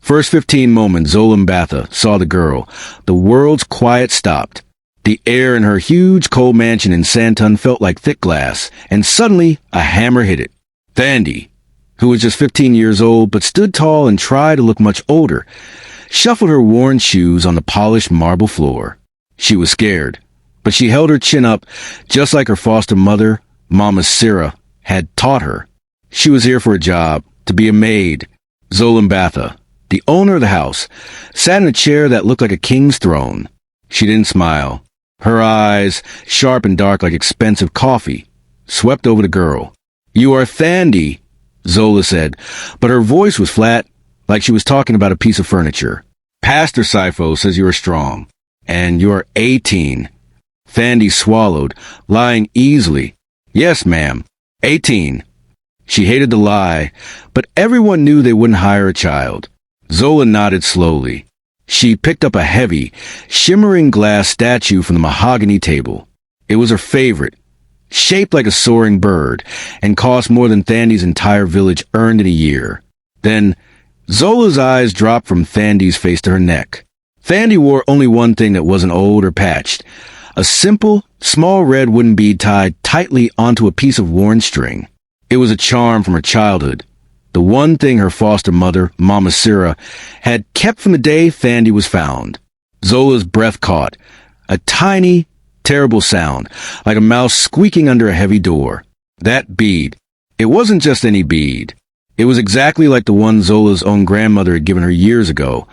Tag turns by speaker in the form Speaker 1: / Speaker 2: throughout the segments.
Speaker 1: First 15 moments Zola Mbatha saw the girl, the world's quiet stopped. The air in her huge cold mansion in Sandton felt like thick glass, and suddenly a hammer hit it. Thandi, who was just 15 years old but stood tall and tried to look much older, shuffled her worn shoes on the polished marble floor. She was scared, but she held her chin up just like her foster mother, Mama Sira, had taught her. She was here for a job, to be a maid. Zola Mbatha, the owner of the house, sat in a chair that looked like a king's throne. She didn't smile. Her eyes, sharp and dark like expensive coffee, swept over the girl. "You are Thandi," Zola said, but her voice was flat, like she was talking about a piece of furniture. "Pastor Sifo says you are strong, and you are 18. Thandi swallowed, lying easily. "Yes, ma'am, 18. She hated the lie, but everyone knew they wouldn't hire a child. Zola nodded slowly. She picked up a heavy, shimmering glass statue from the mahogany table. It was her favorite, shaped like a soaring bird, and cost more than Thandi's entire village earned in a year. Then, Zola's eyes dropped from Thandi's face to her neck. Thandi wore only one thing that wasn't old or patched, a simple, small red wooden bead tied tightly onto a piece of worn string. It was a charm from her childhood, the one thing her foster mother, Mama Sira, had kept from the day Thandi was found. Zola's breath caught, a tiny, terrible sound, like a mouse squeaking under a heavy door. That bead. It wasn't just any bead. It was exactly like the one Zola's own grandmother had given her years ago,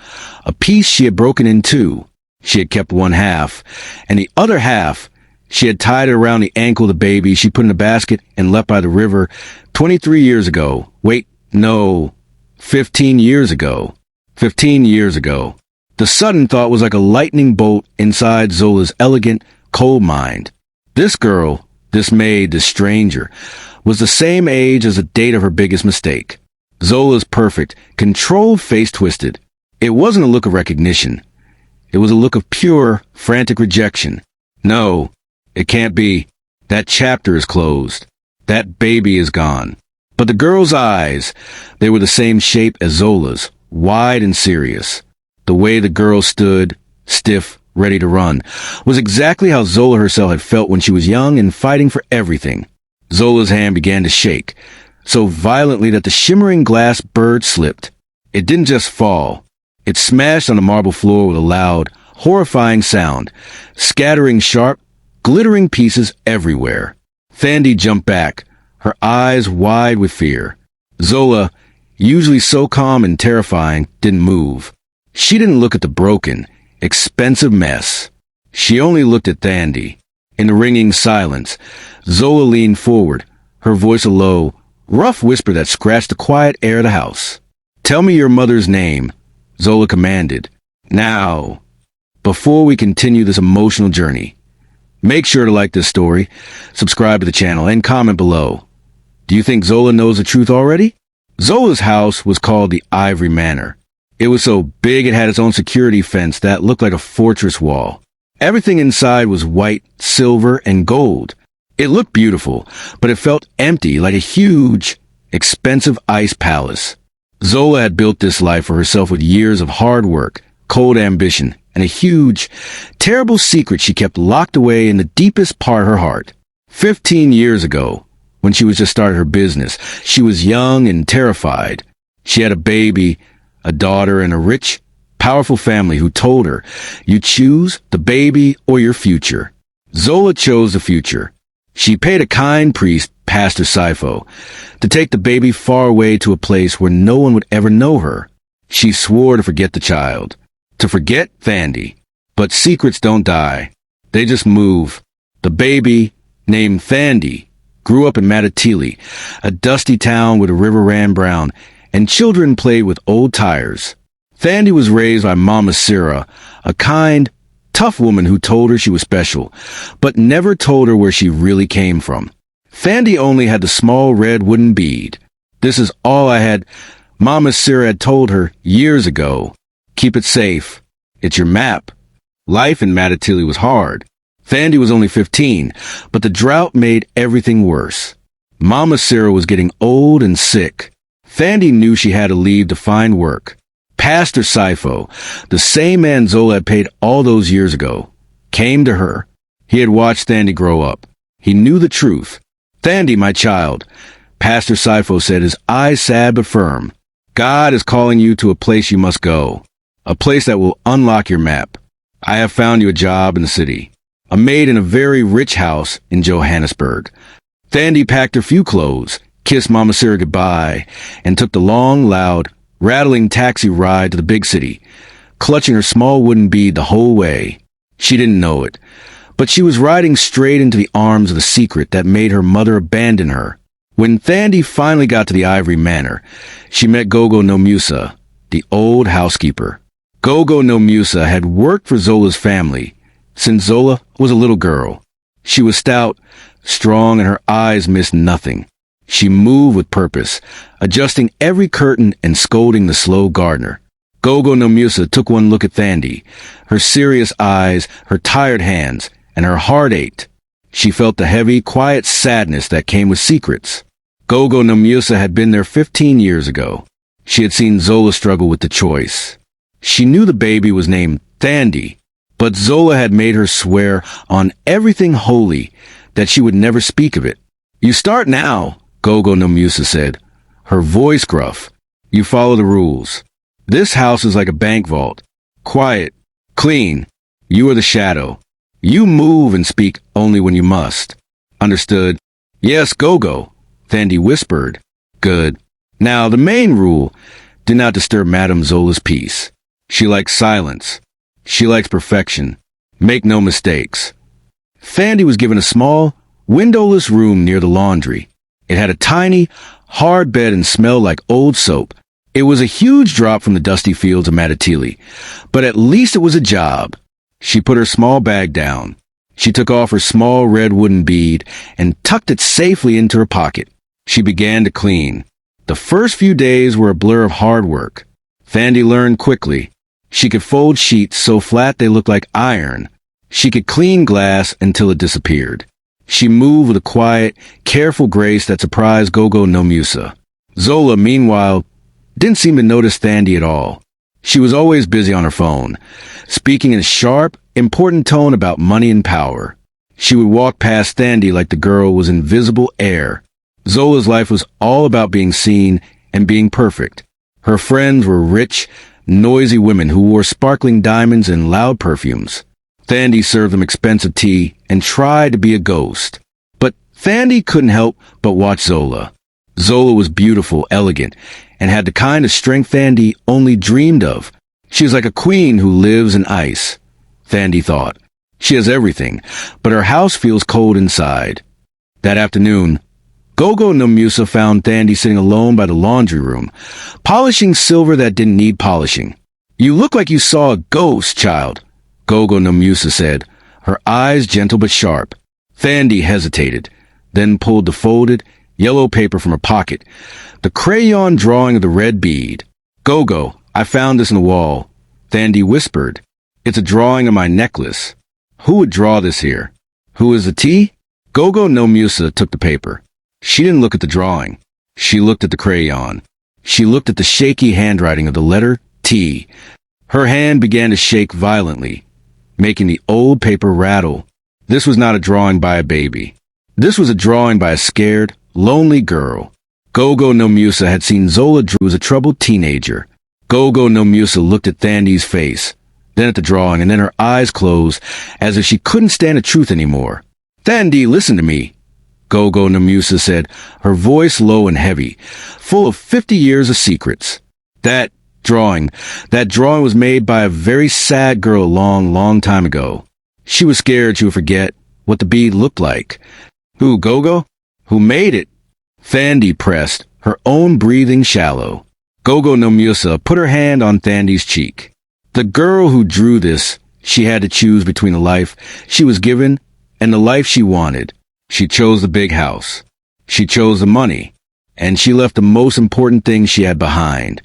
Speaker 1: a piece she had broken in two. She had kept one half, and the other half, she had tied it around the ankle of the baby she put in a basket and left by the river 23 years ago. Wait, no, 15 years ago. 15 years ago. The sudden thought was like a lightning bolt inside Zola's elegant, cold mind. This girl, this maid, this stranger, was the same age as the date of her biggest mistake. Zola's perfect, controlled face twisted. It wasn't a look of recognition. It was a look of pure, frantic rejection. No, it can't be. That chapter is closed. That baby is gone. But the girl's eyes, they were the same shape as Zola's, wide and serious. The way the girl stood, stiff, ready to run, was exactly how Zola herself had felt when she was young and fighting for everything. Zola's hand began to shake, so violently that the shimmering glass bird slipped. It didn't just fall. It smashed on the marble floor with a loud, horrifying sound, scattering sharp, glittering pieces everywhere. Thandi jumped back, her eyes wide with fear. Zola, usually so calm and terrifying, didn't move. She didn't look at the broken, expensive mess. She only looked at Thandi. In the ringing silence, Zola leaned forward, her voice a low, rough whisper that scratched the quiet air of the house. "Tell me your mother's name," Zola commanded. "Now." Before we continue this emotional journey, make sure to like this story, subscribe to the channel, and comment below. Do you think Zola knows the truth already? Zola's house was called the Ivory Manor. It was so big it had its own security fence that looked like a fortress wall. Everything inside was white, silver, and gold. It looked beautiful, but it felt empty, like a huge, expensive ice palace. Zola had built this life for herself with years of hard work, cold ambition, and a huge, terrible secret she kept locked away in the deepest part of her heart. 15 years ago, when she was just started her business, she was young and terrified. She had a baby, a daughter, and a rich, powerful family who told her, "You choose the baby or your future." Zola chose the future. She paid a kind priest, Pastor Sifo, to take the baby far away to a place where no one would ever know her. She swore to forget the child, to forget Thandi. But secrets don't die. They just move. The baby, named Thandi, grew up in Matatili, a dusty town where the river ran brown, and children played with old tires. Thandi was raised by Mama Sira, a kind, tough woman who told her she was special, but never told her where she really came from. Thandi only had the small red wooden bead. "This is all I had," Mama Sira had told her years ago. "Keep it safe. It's your map." Life in Matatili was hard. Thandi was only 15, but the drought made everything worse. Mama Sira was getting old and sick. Thandi knew she had to leave to find work. Pastor Sifo, the same man Zola had paid all those years ago, came to her. He had watched Thandi grow up. He knew the truth. "Thandi, my child," Pastor Sifo said, his eyes sad but firm. "God is calling you to a place you must go. A place that will unlock your map. I have found you a job in the city. A maid in a very rich house in Johannesburg." Thandi packed her few clothes, kissed Mama Sarah goodbye, and took the long, loud, rattling taxi ride to the big city, clutching her small wooden bead the whole way. She didn't know it, but she was riding straight into the arms of the secret that made her mother abandon her. When Thandi finally got to the Ivory Manor, she met Gogo no Musa, the old housekeeper. Gogo no Musa had worked for Zola's family since Zola was a little girl. She was stout, strong, and her eyes missed nothing. She moved with purpose, adjusting every curtain and scolding the slow gardener. Gogo no Musa took one look at Thandi, her serious eyes, her tired hands, and her heart ached. She felt the heavy, quiet sadness that came with secrets. Gogo no Musa had been there 15 years ago. She had seen Zola struggle with the choice. She knew the baby was named Thandi, but Zola had made her swear on everything holy that she would never speak of it. "You start now," Gogo no Musa said, her voice gruff. "You follow the rules. This house is like a bank vault. Quiet, clean. You are the shadow. You move and speak only when you must." "Understood." "Yes, Gogo," Thandi whispered. "Good. Now, the main rule, do not disturb Madame Zola's peace. She likes silence. She likes perfection. Make no mistakes." Thandi was given a small, windowless room near the laundry. It had a tiny, hard bed and smelled like old soap. It was a huge drop from the dusty fields of Matatili, but at least it was a job. She put her small bag down. She took off her small red wooden bead and tucked it safely into her pocket. She began to clean. The first few days were a blur of hard work. Thandi learned quickly. She could fold sheets so flat they looked like iron. She could clean glass until it disappeared. She moved with a quiet, careful grace that surprised Gogo no Musa. Zola, meanwhile, didn't seem to notice Thandi at all. She was always busy on her phone, speaking in a sharp, important tone about money and power. She would walk past Thandi like the girl was invisible air. Zola's life was all about being seen and being perfect. Her friends were rich, noisy women who wore sparkling diamonds and loud perfumes. Thandi served them expensive tea and tried to be a ghost. But Thandi couldn't help but watch Zola. Zola was beautiful, elegant, and had the kind of strength Thandi only dreamed of. She was like a queen who lives in ice, Thandi thought. She has everything, but her house feels cold inside. That afternoon, Gogo no Musa found Thandi sitting alone by the laundry room, polishing silver that didn't need polishing. "You look like you saw a ghost, child," Gogo no Musa said, her eyes gentle but sharp. Thandi hesitated, then pulled the folded, yellow paper from her pocket, the crayon drawing of the red bead. "Gogo, I found this in the wall," Thandi whispered. "It's a drawing of my necklace. Who would draw this here?" "Who is the T?" Gogo no Musa took the paper. She didn't look at the drawing. She looked at the crayon. She looked at the shaky handwriting of the letter T. Her hand began to shake violently, making the old paper rattle. This was not a drawing by a baby. This was a drawing by a scared, lonely girl. Gogo no Musa had seen Zola draw as a troubled teenager. Gogo no Musa looked at Thandi's face, then at the drawing, and then her eyes closed as if she couldn't stand the truth anymore. "Thandi, listen to me," Gogo no Musa said, her voice low and heavy, full of 50 years of secrets. That drawing was made by a very sad girl a long, long time ago. She was scared she would forget what the bead looked like." "Who, Gogo? Who made it?" Thandi pressed, her own breathing shallow. Gogo no Musa put her hand on Thandi's cheek. "The girl who drew this, she had to choose between the life she was given and the life she wanted. She chose the big house. She chose the money. And she left the most important thing she had behind."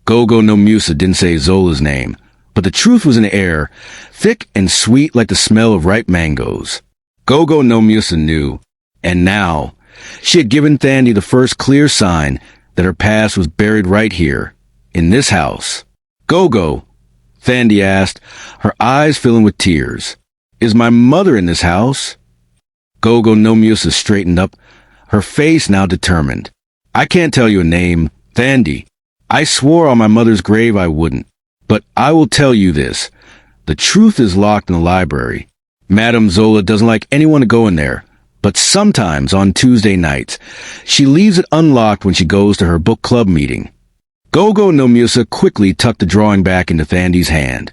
Speaker 1: Gogo no Musa didn't say Zola's name, but the truth was in the air, thick and sweet like the smell of ripe mangoes. Gogo no Musa knew, and now, she had given Thandi the first clear sign that her past was buried right here, in this house. Gogo, Thandi asked, her eyes filling with tears. Is my mother in this house? Gogo no Mbatha straightened up, her face now determined. I can't tell you a name, Thandi. I swore on my mother's grave I wouldn't. But I will tell you this. The truth is locked in the library. Madame Zola doesn't like anyone to go in there, but sometimes on Tuesday nights, she leaves it unlocked when she goes to her book club meeting. Gogo no Mbatha quickly tucked the drawing back into Thandi's hand,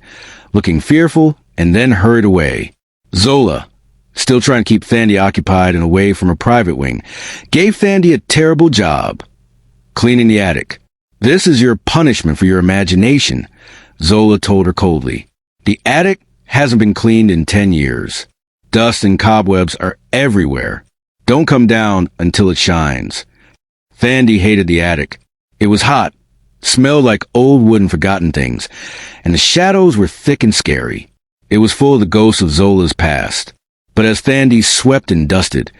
Speaker 1: looking fearful, and then hurried away. Zola, still trying to keep Thandi occupied and away from her private wing, gave Thandi a terrible job. Cleaning the attic. This is your punishment for your imagination, Zola told her coldly. The attic hasn't been cleaned in 10 years. Dust and cobwebs are everywhere. Don't come down until it shines. Thandi hated the attic. It was hot, smelled like old wood and forgotten things, and the shadows were thick and scary. It was full of the ghosts of Zola's past. But as Thandi swept and dusted,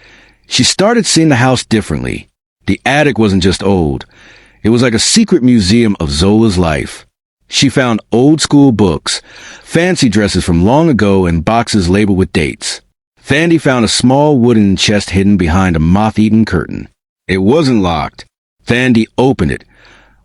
Speaker 1: she started seeing the house differently. The attic wasn't just old. It was like a secret museum of Zola's life. She found old-school books, fancy dresses from long ago, and boxes labeled with dates. Thandi found a small wooden chest hidden behind a moth-eaten curtain. It wasn't locked. Thandi opened it,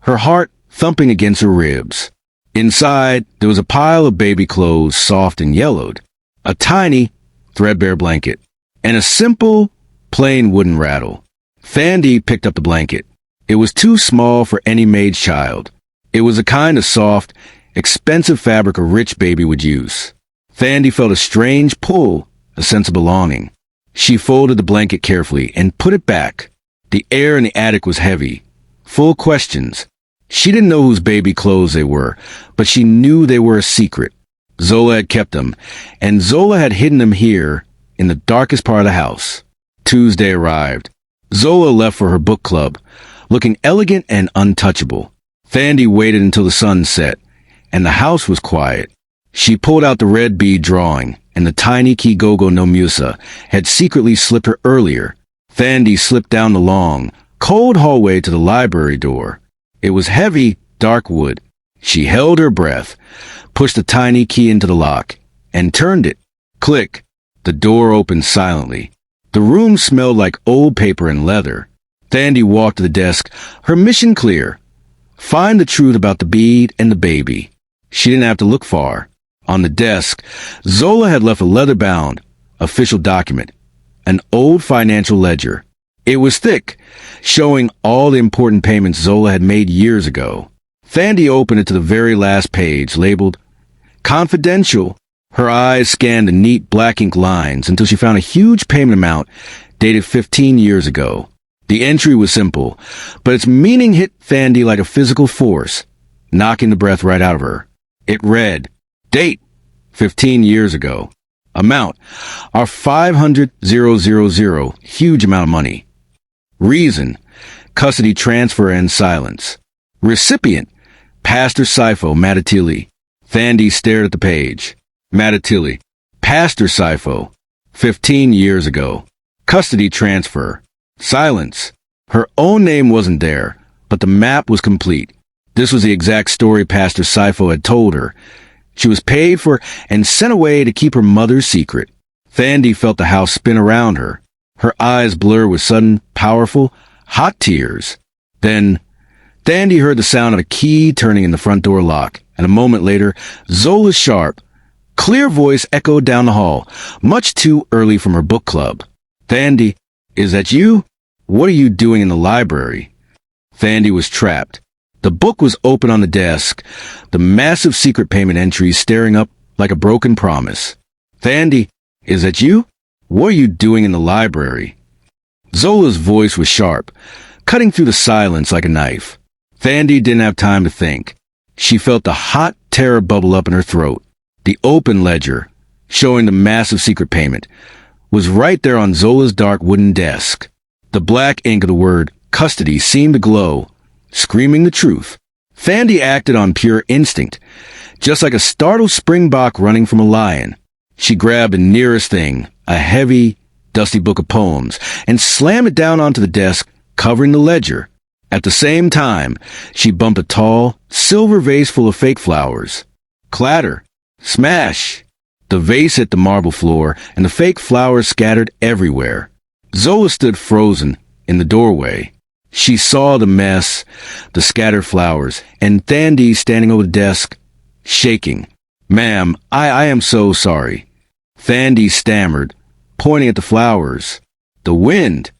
Speaker 1: her heart thumping against her ribs. Inside, there was a pile of baby clothes, soft and yellowed, a tiny, threadbare blanket, and a simple, plain wooden rattle. Thandi picked up the blanket. It was too small for any Maid's child. It was a kind of soft, expensive fabric a rich baby would use. Thandi felt a strange pull, a sense of belonging. She folded the blanket carefully and put it back. The air in the attic was heavy, full of questions. She didn't know whose baby clothes they were, but she knew they were a secret. Zola had kept them, and Zola had hidden them here, in the darkest part of the house. Tuesday arrived. Zola left for her book club, looking elegant and untouchable. Thandi waited until the sun set, and the house was quiet. She pulled out the red bead drawing, and the tiny key Gogo no Mbatha had secretly slipped her earlier. Thandi slipped down the long, cold hallway to the library door. It was heavy, dark wood. She held her breath, pushed the tiny key into the lock, and turned it. Click. The door opened silently. The room smelled like old paper and leather. Thandi walked to the desk, her mission clear. Find the truth about the bead and the baby. She didn't have to look far. On the desk, Zola had left a leather-bound, official document, an old financial ledger. It was thick, showing all the important payments Zola had made years ago. Thandi opened it to the very last page, labeled Confidential. Her eyes scanned the neat black ink lines until she found a huge payment amount dated 15 years ago. The entry was simple, but its meaning hit Thandi like a physical force, knocking the breath right out of her. It read, Date, 15 years ago. Amount, are 500,000, huge amount of money. Reason, custody transfer and silence. Recipient, Pastor Sifo Matatili. Thandi stared at the page. Matatili, Pastor Sifo, 15 years ago. Custody transfer. Silence. Her own name wasn't there, but the map was complete. This was the exact story Pastor Sifo had told her. She was paid for and sent away to keep her mother's secret. Thandi felt the house spin around her. Her eyes blurred with sudden, powerful, hot tears. Then, Thandi heard the sound of a key turning in the front door lock, and a moment later, Zola's sharp, clear voice echoed down the hall, much too early from her book club. Thandi, is that you? What are you doing in the library? Thandi was trapped. The book was open on the desk, the massive secret payment entries staring up like a broken promise. Thandi, is that you? What are you doing in the library? Zola's voice was sharp, cutting through the silence like a knife. Thandi didn't have time to think. She felt the hot terror bubble up in her throat. The open ledger, showing the massive secret payment, was right there on Zola's dark wooden desk. The black ink of the word custody seemed to glow, screaming the truth. Thandi acted on pure instinct, just like a startled springbok running from a lion. She grabbed the nearest thing, a heavy, dusty book of poems, and slammed it down onto the desk, covering the ledger. At the same time, she bumped a tall, silver vase full of fake flowers. Clatter! Smash! The vase hit the marble floor, and the fake flowers scattered everywhere. Zola stood frozen in the doorway. She saw the mess, the scattered flowers, and Thandi standing over the desk, shaking. "Ma'am, I am so sorry." Thandi stammered, pointing at the flowers. "The wind!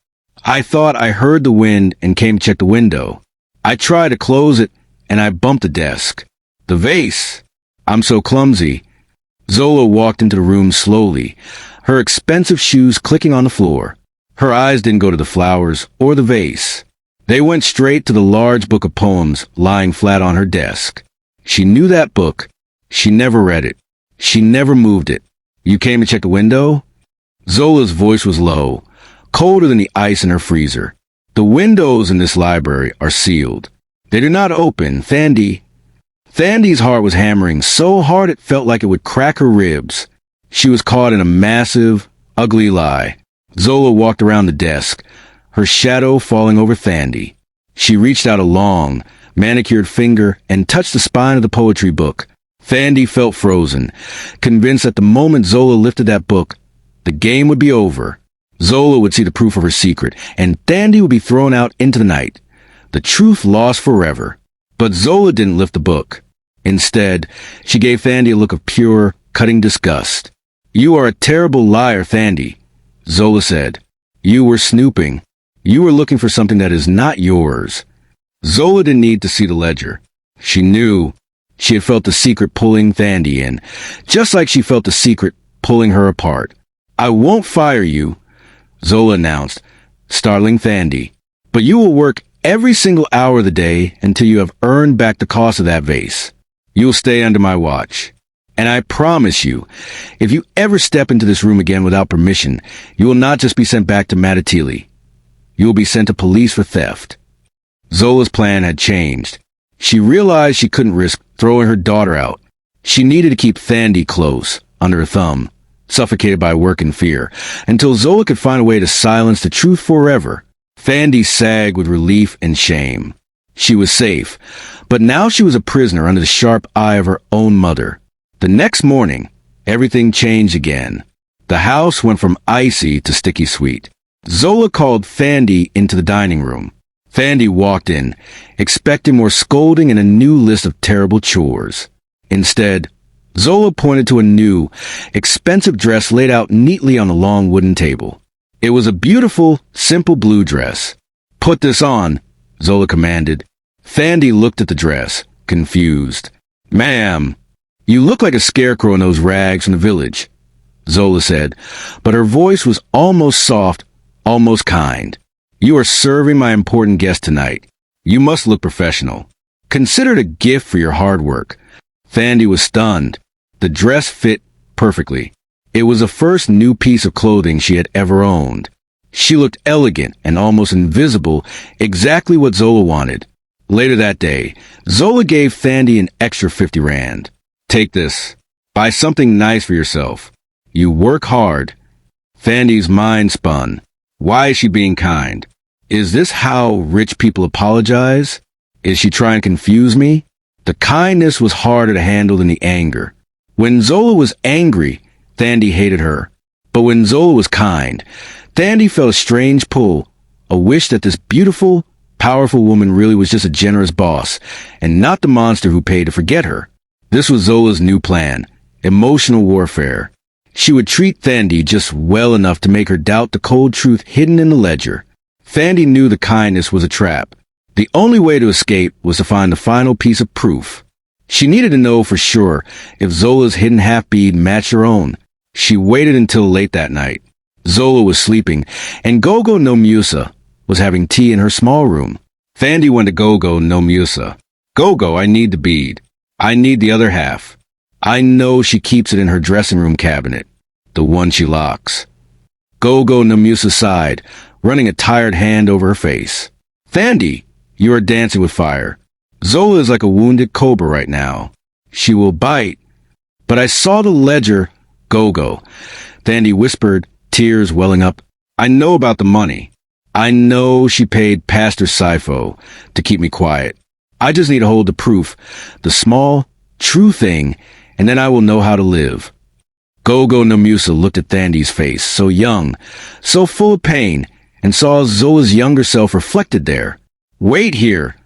Speaker 1: I thought I heard the wind and came to check the window. I tried to close it, and I bumped the desk. The vase! I'm so clumsy." Zola walked into the room slowly, her expensive shoes clicking on the floor. Her eyes didn't go to the flowers or the vase. They went straight to the large book of poems lying flat on her desk. She knew that book. She never read it. She never moved it. "You came to check the window?" Zola's voice was low, colder than the ice in her freezer. "The windows in this library are sealed. They do not open, Thandi." Thandi's heart was hammering so hard it felt like it would crack her ribs. She was caught in a massive, ugly lie. Zola walked around the desk, her shadow falling over Thandi. She reached out a long, manicured finger and touched the spine of the poetry book. Thandi felt frozen, convinced that the moment Zola lifted that book, the game would be over. Zola would see the proof of her secret, and Thandi would be thrown out into the night. The truth lost forever. But Zola didn't lift the book. Instead, she gave Thandi a look of pure, cutting disgust. "You are a terrible liar, Thandi," Zola said. "You were snooping. You were looking for something that is not yours." Zola didn't need to see the ledger. She knew. She had felt the secret pulling Thandi in, just like she felt the secret pulling her apart. "I won't fire you," Zola announced, startling Thandi. "But you will work every single hour of the day until you have earned back the cost of that vase. You will stay under my watch. And I promise you, if you ever step into this room again without permission, you will not just be sent back to Madatili. You will be sent to police for theft." Zola's plan had changed. She realized she couldn't risk throwing her daughter out. She needed to keep Thandi close, under her thumb, suffocated by work and fear, until Zola could find a way to silence the truth forever. Thandi sagged with relief and shame. She was safe, but now she was a prisoner under the sharp eye of her own mother. The next morning, everything changed again. The house went from icy to sticky sweet. Zola called Thandi into the dining room. Thandi walked in, expecting more scolding and a new list of terrible chores. Instead, Zola pointed to a new, expensive dress laid out neatly on a long wooden table. It was a beautiful, simple blue dress. "Put this on," Zola commanded. Thandi looked at the dress, confused. "Ma'am, you look like a scarecrow in those rags from the village," Zola said, but her voice was almost soft, almost kind. "You are serving my important guest tonight. You must look professional. Consider it a gift for your hard work." Thandi was stunned. The dress fit perfectly. It was the first new piece of clothing she had ever owned. She looked elegant and almost invisible, exactly what Zola wanted. Later that day, Zola gave Thandi an extra 50 rand. "Take this. Buy something nice for yourself. You work hard." Thandi's mind spun. Why is she being kind? Is this how rich people apologize? Is she trying to confuse me? The kindness was harder to handle than the anger. When Zola was angry, Thandi hated her. But when Zola was kind, Thandi felt a strange pull, a wish that this beautiful, powerful woman really was just a generous boss, and not the monster who paid to forget her. This was Zola's new plan, emotional warfare. She would treat Thandi just well enough to make her doubt the cold truth hidden in the ledger. Thandi knew the kindness was a trap. The only way to escape was to find the final piece of proof. She needed to know for sure if Zola's hidden half-bead matched her own. She waited until late that night. Zola was sleeping, and Gogo no Musa was having tea in her small room. Thandi went to Gogo no Musa. "Gogo, I need the bead. I need the other half. I know she keeps it in her dressing room cabinet, the one she locks." Gogo no Musa sighed, running a tired hand over her face. "Thandi, you are dancing with fire. Zola is like a wounded cobra right now. She will bite." "But I saw the ledger, Gogo," Thandi whispered, tears welling up. "I know about the money. I know she paid Pastor Sifo to keep me quiet. I just need to hold the proof, the small, true thing, and then I will know how to live. Gogo no Musa looked at Thandi's face, so young, so full of pain, and saw Zola's younger self reflected there. Wait here,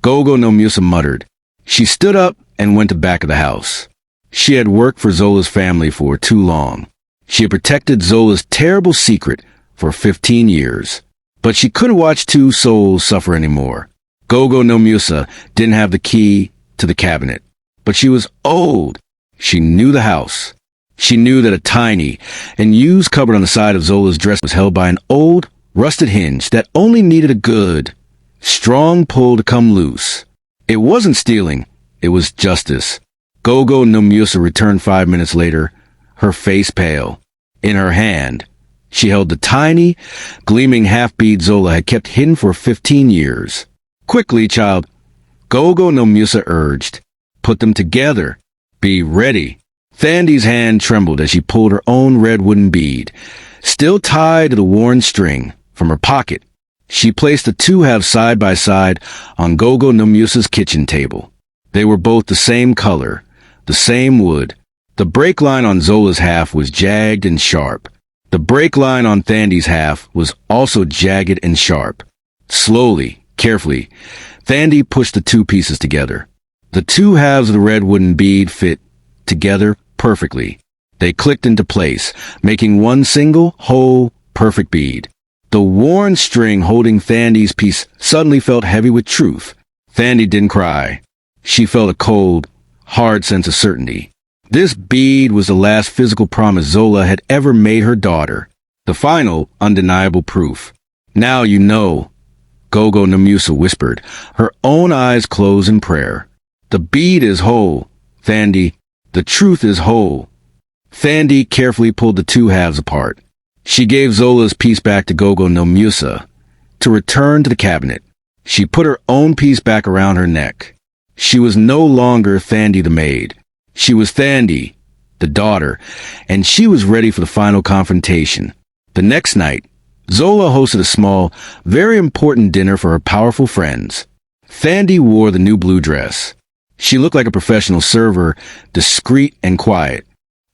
Speaker 1: Gogo no Musa muttered. She stood up and went to the back of the house. She had worked for Zola's family for too long. She had protected Zola's terrible secret for 15 years. But she couldn't watch two souls suffer anymore. Gogo no Musa didn't have the key to the cabinet. But she was old. She knew the house. She knew that a tiny and used cupboard on the side of Zola's dress was held by an old, rusted hinge that only needed a good, strong pull to come loose. It wasn't stealing. It was justice. Gogo no Musa returned 5 minutes later, her face pale. In her hand, she held the tiny, gleaming half-bead Zola had kept hidden for 15 years. Quickly, child, Gogo no Musa urged. Put them together. Be ready. Thandi's hand trembled as she pulled her own red wooden bead, still tied to the worn string, from her pocket. She placed the two halves side by side on Gogo no Musa's kitchen table. They were both the same color, the same wood. The break line on Zola's half was jagged and sharp. The break line on Thandi's half was also jagged and sharp. Slowly, carefully, Thandi pushed the two pieces together. The two halves of the red wooden bead fit together perfectly. They clicked into place, making one single, whole, perfect bead. The worn string holding Thandi's piece suddenly felt heavy with truth. Thandi didn't cry. She felt a cold, hard sense of certainty. This bead was the last physical promise Zola had ever made her daughter. The final, undeniable proof. Now you know, Gogo no Musa whispered, her own eyes closed in prayer. The bead is whole, Thandi. The truth is whole. Thandi carefully pulled the two halves apart. She gave Zola's piece back to Gogo no Musa to return to the cabinet. She put her own piece back around her neck. She was no longer Thandi the maid. She was Thandi, the daughter, and she was ready for the final confrontation. The next night, Zola hosted a small, very important dinner for her powerful friends. Thandi wore the new blue dress. She looked like a professional server, discreet and quiet.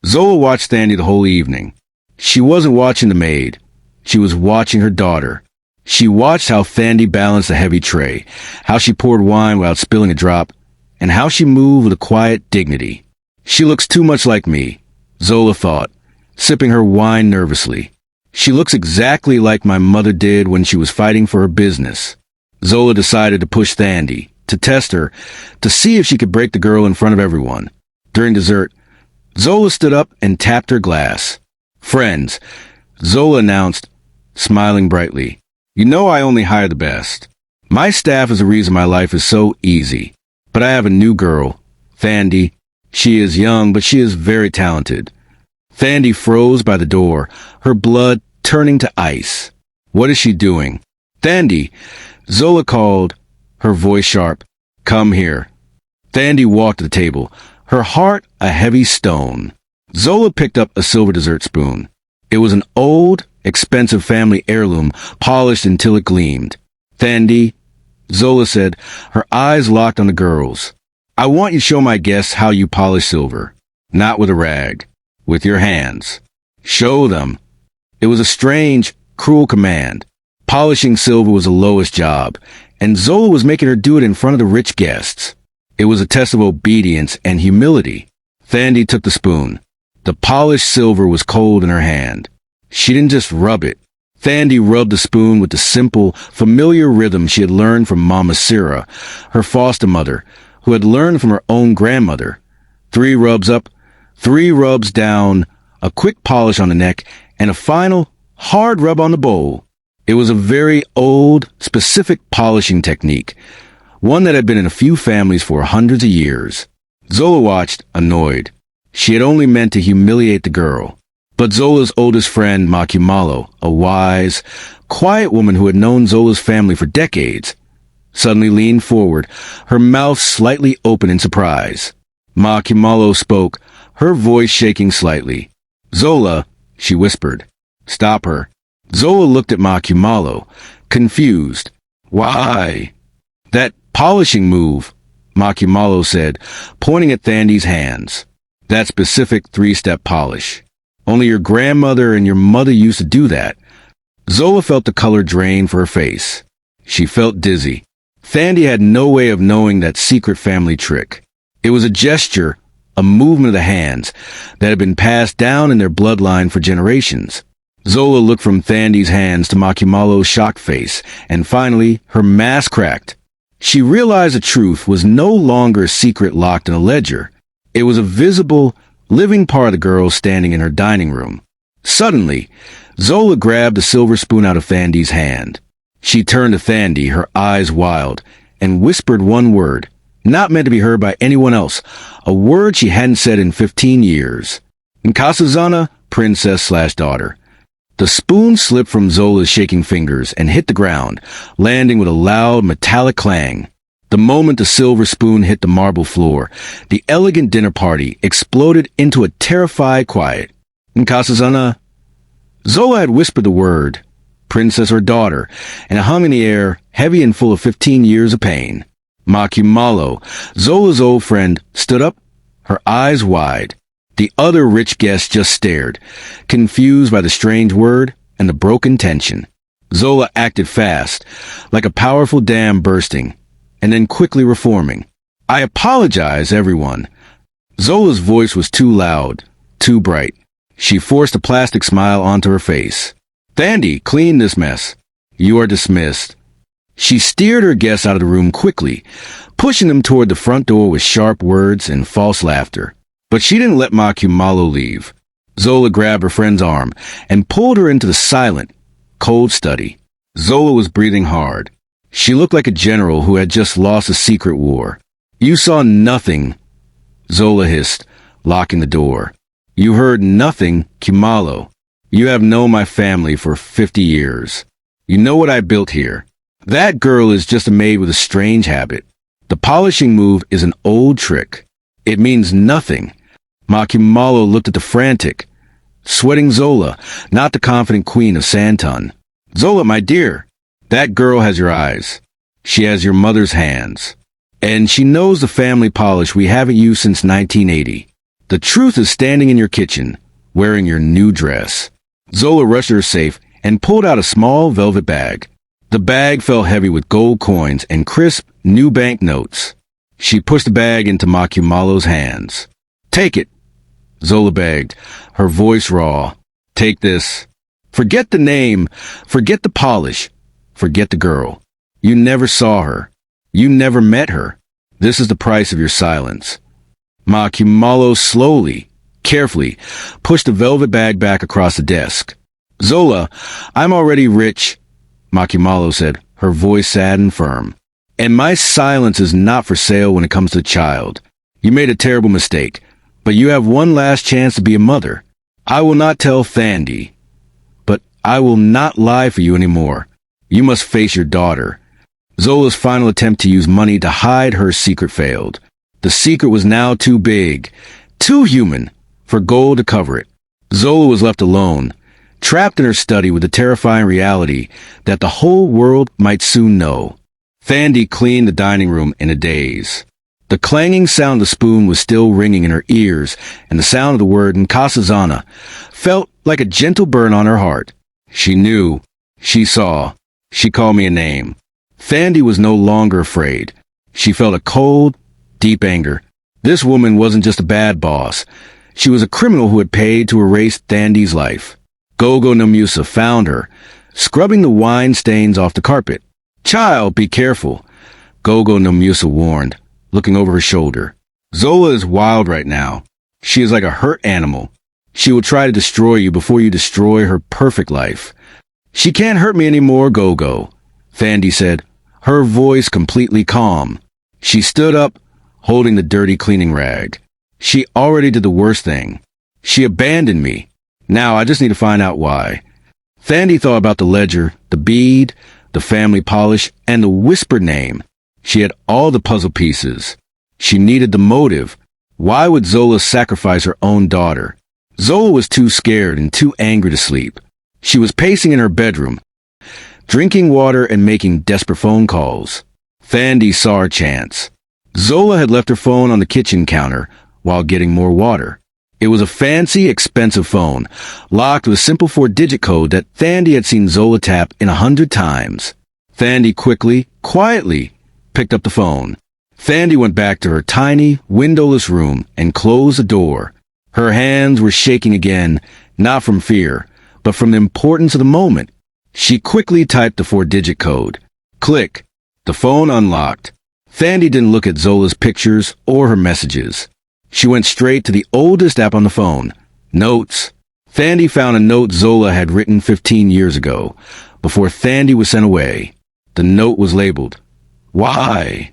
Speaker 1: Zola watched Thandi the whole evening. She wasn't watching the maid. She was watching her daughter. She watched how Thandi balanced a heavy tray, how she poured wine without spilling a drop, and how she moved with a quiet dignity. She looks too much like me, Zola thought, sipping her wine nervously. She looks exactly like my mother did when she was fighting for her business. Zola decided to push Thandi, to test her, to see if she could break the girl in front of everyone. During dessert, Zola stood up and tapped her glass. Friends, Zola announced, smiling brightly. You know I only hire the best. My staff is the reason my life is so easy. But I have a new girl, Thandi. She is young, but she is very talented. Thandi froze by the door, her blood turning to ice. What is she doing? Thandi, Zola called, her voice sharp. Come here. Thandi walked to the table, her heart a heavy stone. Zola picked up a silver dessert spoon. It was an old, expensive family heirloom, polished until it gleamed. Thandi, Zola said, her eyes locked on the girls. I want you to show my guests how you polish silver. Not with a rag. With your hands. Show them. It was a strange, cruel command. Polishing silver was the lowest job, and Zola was making her do it in front of the rich guests. It was a test of obedience and humility. Thandi took the spoon. The polished silver was cold in her hand. She didn't just rub it. Thandi rubbed the spoon with the simple, familiar rhythm she had learned from Mama Sira, her foster mother, who had learned from her own grandmother. 3 rubs up, 3 rubs down, a quick polish on the neck, and a final, hard rub on the bowl. It was a very old, specific polishing technique, one that had been in a few families for hundreds of years. Zola watched, annoyed. She had only meant to humiliate the girl. But Zola's oldest friend, Makimalo, a wise, quiet woman who had known Zola's family for decades, suddenly leaned forward, her mouth slightly open in surprise. Makimalo spoke, her voice shaking slightly. Zola, she whispered. Stop her. Zola looked at Makimalo, confused. Why? That polishing move, Makimalo said, pointing at Thandi's hands. That specific three-step polish. Only your grandmother and your mother used to do that. Zola felt the color drain for her face. She felt dizzy. Thandi had no way of knowing that secret family trick. It was a gesture, a movement of the hands, that had been passed down in their bloodline for generations. Zola looked from Thandi's hands to Makimalo's shocked face, and finally, her mask cracked. She realized the truth was no longer a secret locked in a ledger. It was a visible, living part of the girl standing in her dining room. Suddenly, Zola grabbed the silver spoon out of Thandi's hand. She turned to Thandi, her eyes wild, and whispered one word, not meant to be heard by anyone else, a word she hadn't said in 15 years. Nkasazana, princess/daughter. The spoon slipped from Zola's shaking fingers and hit the ground, landing with a loud metallic clang. The moment the silver spoon hit the marble floor, the elegant dinner party exploded into a terrified quiet. Nkasazana. Zola had whispered the word, princess or daughter, and it hung in the air, heavy and full of 15 years of pain. Makimalo, Zola's old friend, stood up, her eyes wide. The other rich guests just stared, confused by the strange word and the broken tension. Zola acted fast, like a powerful dam bursting, and then quickly reforming. I apologize, everyone. Zola's voice was too loud, too bright. She forced a plastic smile onto her face. Thandi, clean this mess. You are dismissed. She steered her guests out of the room quickly, pushing them toward the front door with sharp words and false laughter. But she didn't let Makimalo leave. Zola grabbed her friend's arm and pulled her into the silent, cold study. Zola was breathing hard. She looked like a general who had just lost a secret war. You saw nothing, Zola hissed, locking the door. You heard nothing, Kimalo. You have known my family for 50 years. You know what I built here. That girl is just a maid with a strange habit. The polishing move is an old trick. It means nothing. Makimalo looked at the frantic, sweating Zola, not the confident queen of Sandton. Zola, my dear, that girl has your eyes. She has your mother's hands. And she knows the family polish we haven't used since 1980. The truth is standing in your kitchen, wearing your new dress. Zola rushed to her safe and pulled out a small velvet bag. The bag felt heavy with gold coins and crisp, new bank notes. She pushed the bag into Makimalo's hands. Take it, Zola begged, her voice raw. Take this. Forget the name, forget the polish, forget the girl. You never saw her. You never met her. This is the price of your silence. Makimalo slowly, carefully, pushed the velvet bag back across the desk. Zola, I'm already rich, Makimalo said, her voice sad and firm. And my silence is not for sale when it comes to the child. You made a terrible mistake, but you have one last chance to be a mother. I will not tell Thandi, but I will not lie for you anymore. You must face your daughter. Zola's final attempt to use money to hide her secret failed. The secret was now too big, too human, for gold to cover it. Zola was left alone, trapped in her study with the terrifying reality that the whole world might soon know. Thandi cleaned the dining room in a daze. The clanging sound of the spoon was still ringing in her ears, and the sound of the word Nkasazana felt like a gentle burn on her heart. She knew. She saw. She called me a name. Thandi was no longer afraid. She felt a cold, deep anger. This woman wasn't just a bad boss. She was a criminal who had paid to erase Thandi's life. Gogo no Musa found her, scrubbing the wine stains off the carpet. Child, be careful, Gogo no Musa warned, looking over her shoulder. Zola is wild right now. She is like a hurt animal. She will try to destroy you before you destroy her perfect life. She can't hurt me anymore, Gogo, Thandi said, her voice completely calm. She stood up, holding the dirty cleaning rag. She already did the worst thing. She abandoned me. Now I just need to find out why. Thandi thought about the ledger, the bead, the family polish, and the whispered name. She had all the puzzle pieces. She needed the motive. Why would Zola sacrifice her own daughter? Zola was too scared and too angry to sleep. She was pacing in her bedroom, drinking water and making desperate phone calls. Thandi saw her chance. Zola had left her phone on the kitchen counter while getting more water. It was a fancy, expensive phone, locked with a simple 4-digit code that Thandi had seen Zola tap in 100 times. Thandi quietly picked up the phone. Thandi went back to her tiny, windowless room and closed the door. Her hands were shaking again, not from fear, but from the importance of the moment. She quickly typed the 4-digit code. Click. The phone unlocked. Thandi didn't look at Zola's pictures or her messages. She went straight to the oldest app on the phone, Notes. Thandi found a note Zola had written 15 years ago, before Thandi was sent away. The note was labeled, "Why?"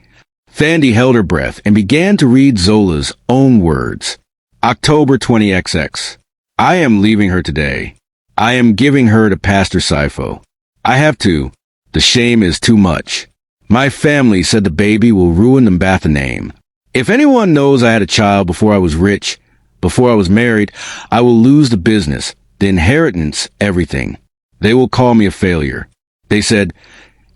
Speaker 1: Thandi held her breath and began to read Zola's own words. October 20XX. I am leaving her today. I am giving her to Pastor Sifo. I have to. The shame is too much. My family said the baby will ruin the Mbatha name. If anyone knows I had a child before I was rich, before I was married, I will lose the business, the inheritance, everything. They will call me a failure. They said,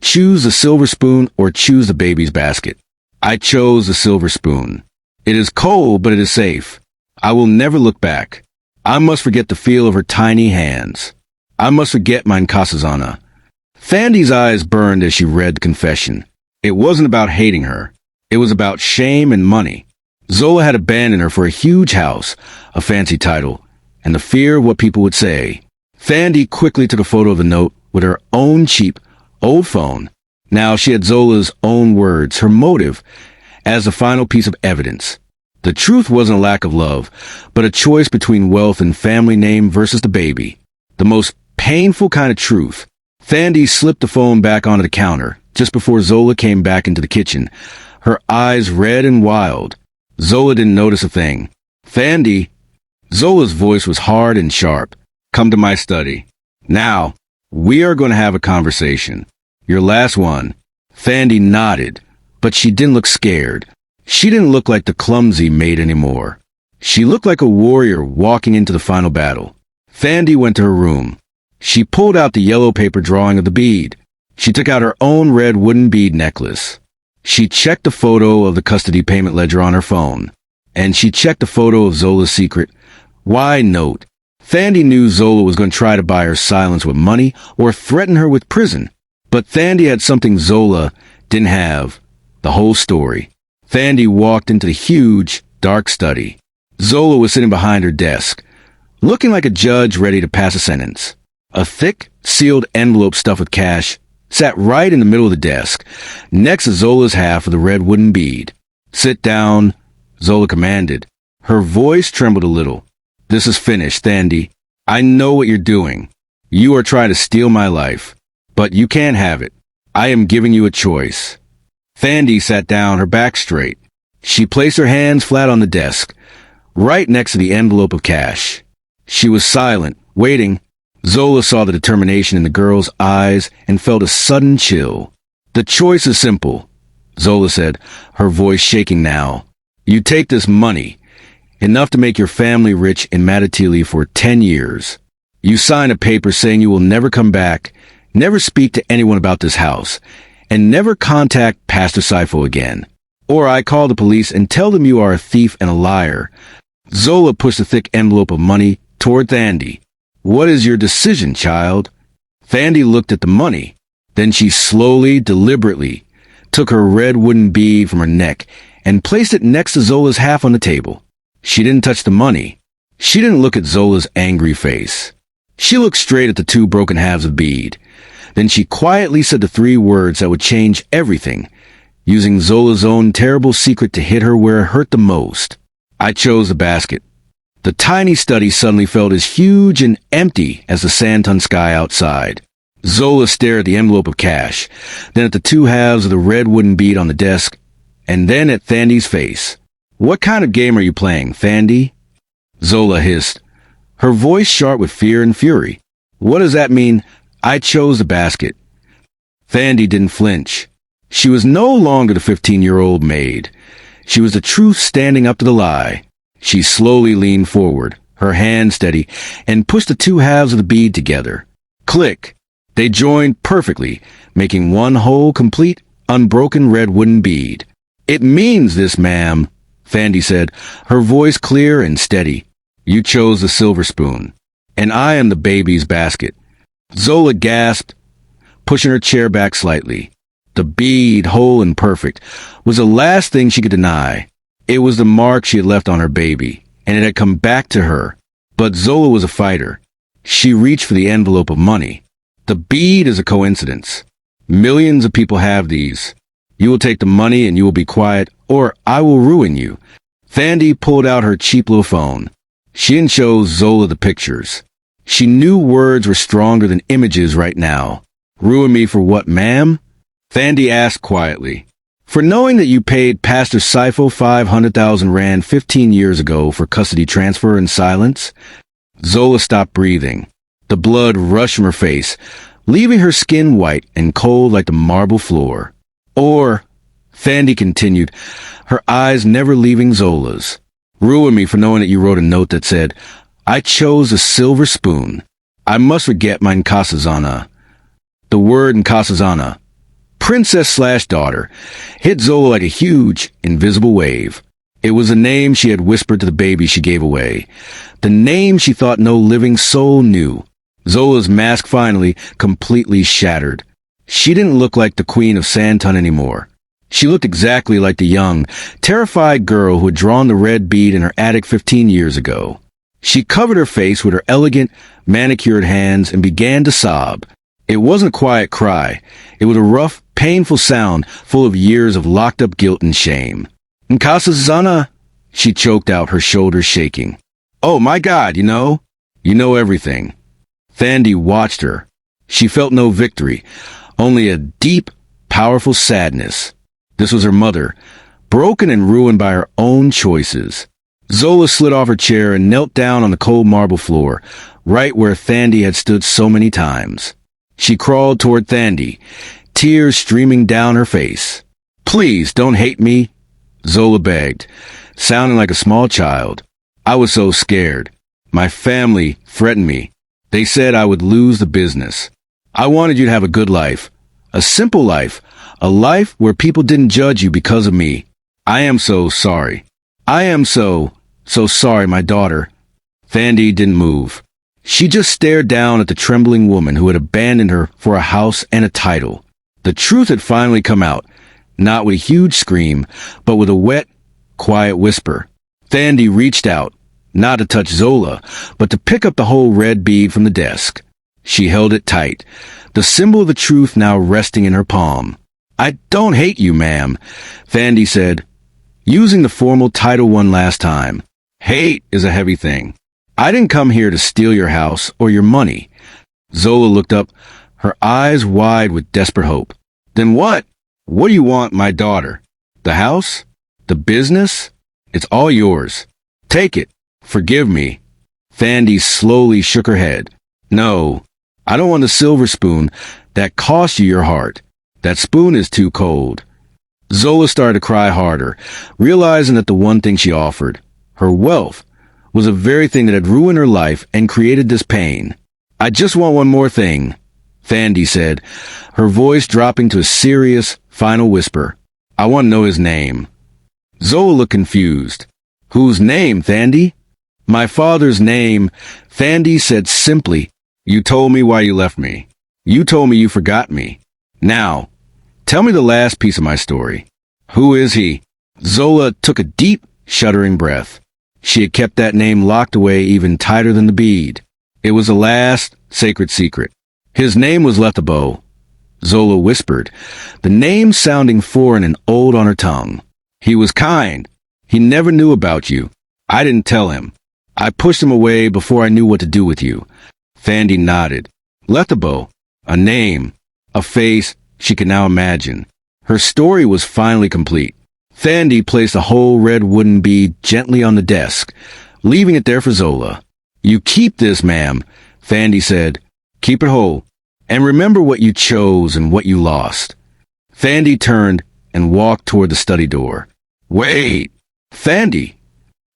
Speaker 1: choose the silver spoon or choose the baby's basket. I chose the silver spoon. It is cold, but it is safe. I will never look back. I must forget the feel of her tiny hands. I must forget mein Kasazana. Thandi's eyes burned as she read the confession. It wasn't about hating her. It was about shame and money. Zola had abandoned her for a huge house, a fancy title, and the fear of what people would say. Thandi quickly took a photo of the note with her own cheap, old phone. Now she had Zola's own words, her motive, as the final piece of evidence. The truth wasn't a lack of love, but a choice between wealth and family name versus the baby. The most painful kind of truth. Thandi slipped the phone back onto the counter just before Zola came back into the kitchen, her eyes red and wild. Zola didn't notice a thing. Thandi. Zola's voice was hard and sharp. Come to my study. Now, we are going to have a conversation. Your last one. Thandi nodded, but she didn't look scared. She didn't look like the clumsy Maid anymore. She looked like a warrior walking into the final battle. Thandi went to her room. She pulled out the yellow paper drawing of the bead. She took out her own red wooden bead necklace. She checked the photo of the custody payment ledger on her phone. And she checked the photo of Zola's secret "Why" note. Thandi knew Zola was going to try to buy her silence with money or threaten her with prison. But Thandi had something Zola didn't have. The whole story. Thandi walked into the huge, dark study. Zola was sitting behind her desk, looking like a judge ready to pass a sentence. A thick, sealed envelope stuffed with cash sat right in the middle of the desk, next to Zola's half of the red wooden bead. Sit down, Zola commanded. Her voice trembled a little. This is finished, Thandi. I know what you're doing. You are trying to steal my life. But you can't have it. I am giving you a choice. Thandi sat down, her back straight. She placed her hands flat on the desk, right next to the envelope of cash. She was silent, waiting. Zola saw the determination in the girl's eyes and felt a sudden chill. The choice is simple, Zola said, her voice shaking now. You take this money, enough to make your family rich in Matatili for 10 years. You sign a paper saying you will never come back, never speak to anyone about this house, and never contact Pastor Sifo again. Or I call the police and tell them you are a thief and a liar. Zola pushed the thick envelope of money toward Thandi. What is your decision, child? Thandi looked at the money. Then she slowly, deliberately, took her red wooden bead from her neck and placed it next to Zola's half on the table. She didn't touch the money. She didn't look at Zola's angry face. She looked straight at the two broken halves of bead. Then she quietly said the 3 words that would change everything, using Zola's own terrible secret to hit her where it hurt the most. I chose the basket. The tiny study suddenly felt as huge and empty as the Sandton sky outside. Zola stared at the envelope of cash, then at the 2 halves of the red wooden bead on the desk, and then at Thandi's face. What kind of game are you playing, Thandi? Zola hissed, her voice sharp with fear and fury. What does that mean? I chose the basket. Thandi didn't flinch. She was no longer the 15-year-old Maid. She was the truth standing up to the lie. She slowly leaned forward, her hand steady, and pushed the 2 halves of the bead together. Click. They joined perfectly, making one whole, complete, unbroken red wooden bead. "It means this, ma'am," Thandi said, her voice clear and steady. "You chose the silver spoon, and I am the baby's basket." Zola gasped, pushing her chair back slightly. The bead, whole and perfect, was the last thing she could deny. It was the mark she had left on her baby, and it had come back to her. But Zola was a fighter. She reached for the envelope of money. "The bead is a coincidence. Millions of people have these. You will take the money and you will be quiet, or I will ruin you." Thandi pulled out her cheap little phone. She didn't show Zola the pictures. She knew words were stronger than images right now. "Ruin me for what, ma'am?" Thandi asked quietly. "For knowing that you paid Pastor Sifo 500,000 rand 15 years ago for custody transfer in silence." Zola stopped breathing. The blood rushed from her face, leaving her skin white and cold like the marble floor. "Or," Thandi continued, her eyes never leaving Zola's, "ruin me for knowing that you wrote a note that said, 'I chose a silver spoon. I must forget my Nkosazana.'" The word Nkosazana, princess/daughter, hit Zola like a huge, invisible wave. It was a name she had whispered to the baby she gave away. The name she thought no living soul knew. Zola's mask finally completely shattered. She didn't look like the queen of Sandton anymore. She looked exactly like the young, terrified girl who had drawn the red bead in her attic 15 years ago. She covered her face with her elegant, manicured hands and began to sob. It wasn't a quiet cry. It was a rough, painful sound full of years of locked-up guilt and shame. "Nkosazana," she choked out, her shoulders shaking. "Oh my God, you know everything." Thandi watched her. She felt no victory, only a deep, powerful sadness. This was her mother, broken and ruined by her own choices. Zola slid off her chair and knelt down on the cold marble floor, right where Thandi had stood so many times. She crawled toward Thandi, tears streaming down her face. "Please don't hate me," Zola begged, sounding like a small child. "I was so scared. My family threatened me. They said I would lose the business. I wanted you to have a good life, a simple life, a life where people didn't judge you because of me. I am so sorry. I am so sorry, my daughter." Thandi didn't move. She just stared down at the trembling woman who had abandoned her for a house and a title. The truth had finally come out, not with a huge scream, but with a wet, quiet whisper. Thandi reached out, not to touch Zola, but to pick up the whole red bead from the desk. She held it tight, the symbol of the truth now resting in her palm. "I don't hate you, ma'am," Thandi said, using the formal title one last time. "Hate is a heavy thing. I didn't come here to steal your house or your money." Zola looked up, her eyes wide with desperate hope. "Then what? What do you want, my daughter? The house? The business? It's all yours. Take it. Forgive me." Thandi slowly shook her head. "No, I don't want the silver spoon. That cost you your heart. That spoon is too cold." Zola started to cry harder, realizing that the one thing she offered, her wealth, was the very thing that had ruined her life and created this pain. "I just want one more thing," Thandi said, her voice dropping to a serious, final whisper. "I want to know his name." Zola looked confused. "Whose name, Thandi?" "My father's name," Thandi said simply. "You told me why you left me. You told me you forgot me. Now, tell me the last piece of my story. Who is he?" Zola took a deep, shuddering breath. She had kept that name locked away even tighter than the bead. It was the last sacred secret. "His name was Lethabo," Zola whispered, the name sounding foreign and old on her tongue. "He was kind. He never knew about you. I didn't tell him. I pushed him away before I knew what to do with you." Thandi nodded. Lethabo, a name, a face she could now imagine. Her story was finally complete. Thandi placed a whole red wooden bead gently on the desk, leaving it there for Zola. "You keep this, ma'am," Thandi said. "Keep it whole. And remember what you chose and what you lost." Thandi turned and walked toward the study door. "Wait! Thandi!"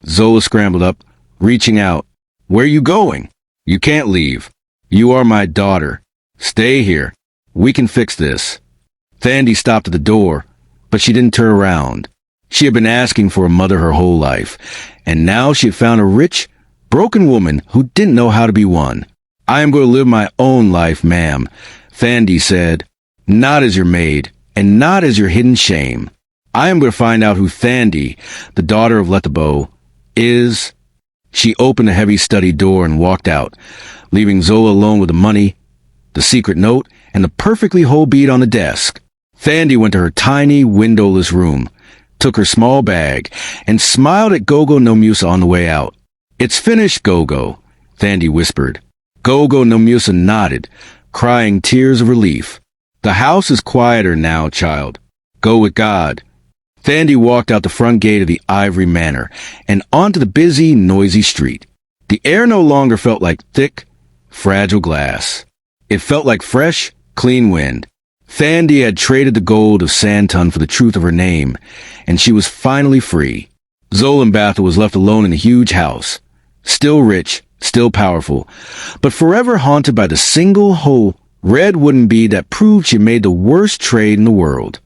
Speaker 1: Zola scrambled up, reaching out. "Where are you going? You can't leave. You are my daughter. Stay here. We can fix this. Thandi stopped at the door, but she didn't turn around. She had been asking for a mother her whole life, and now she had found a rich, broken woman who didn't know how to be won. I am going to live my own life, ma'am, Thandi said. Not as your maid, and not as your hidden shame. I am going to find out who Thandi, the daughter of Lethabo, is. She opened the heavy study door and walked out, leaving Zola alone with the money, the secret note, and the perfectly whole bead on the desk. Thandi went to her tiny, windowless room, took her small bag, and smiled at Gogo no Musa on the way out. It's finished, Gogo, Thandi whispered. Gogo no Musa nodded, crying tears of relief. The house is quieter now, child. Go with God. Thandi walked out the front gate of the Ivory Manor and onto the busy, noisy street. The air no longer felt like thick, fragile glass. It felt like fresh, clean wind. Thandi had traded the gold of Sandton for the truth of her name, and she was finally free. Zola Mbatha was left alone in the huge house, still rich, still powerful, but forever haunted by the single whole red wooden bead that proved she made the worst trade in the world.